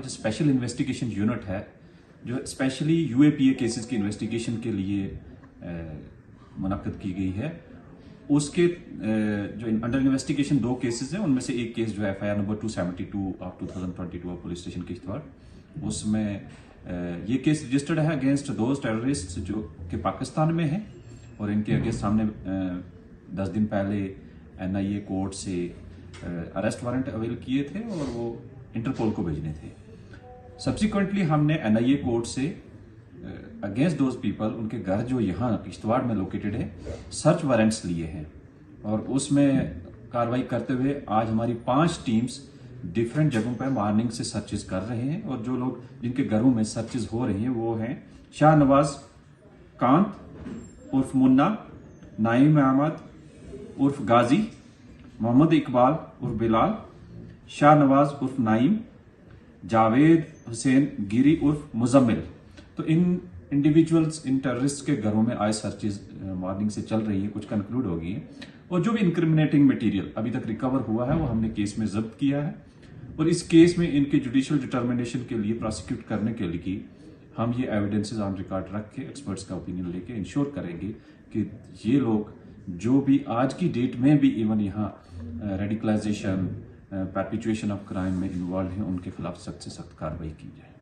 जो special investigation unit है जो स्पेशली यूएपीए केसेस की इन्वेस्टिगेशन के लिए मुनक्कद की गई है, उसके जो अंडर इन्वेस्टिगेशन 2 केसेस हैं, उनमें से एक केस जो है FIR number 272 of 2022 police station Kishtwar, उसमें ये केस रजिस्टर्ड है अगेंस्ट दोज टेररिस्ट जो कि पाकिस्तान में हैं और इनके अगेंस्ट सामने 10 दिन पहले एनआईए कोर्ट से अरेस्ट वारंट अवेल किए थे और वो इंटरपोल को भेजने थे। सब्सिक्वेंटली हमने एनआईए कोर्ट से अगेंस्ट दोज पीपल उनके घर जो यहाँ किश्तवाड़ में लोकेटेड है सर्च वारंट्स लिए हैं और उसमें कार्रवाई करते हुए आज हमारी 5 टीम्स डिफरेंट जगहों पर मॉर्निंग से सर्चेस कर रहे हैं और जो लोग जिनके घरों में सर्चेस हो रही हैं वो हैं शाहनवाज कांत उर्फ मुन्ना, नाइम अहमद उर्फ गाजी, मोहम्मद इकबाल उर्फ बिलाल, शाहनवाज उर्फ नाइम, जावेद हुसैन गिरी उर्फ मुजम्मिल। तो इन इंडिविजुअल्स इन टेररिस्ट के घरों में आज सर्चेज मॉर्निंग से चल रही है, कुछ कंक्लूड हो गई है और जो भी इंक्रिमिनेटिंग मटेरियल अभी तक रिकवर हुआ है वो हमने केस में जब्त किया है और इस केस में इनके जुडिशियल डिटर्मिनेशन के लिए प्रोसिक्यूट करने के लिए हम ये एविडेंसेस ऑन रिकॉर्ड रख के एक्सपर्ट्स का ओपिनियन लेके इंश्योर करेंगे कि ये लोग जो भी आज की डेट में भी इवन यहाँ रेडिकलाइजेशन, परपिचुएशन ऑफ क्राइम में इन्वॉल्व हैं, उनके खिलाफ सख्त से सख्त कार्रवाई की जाए।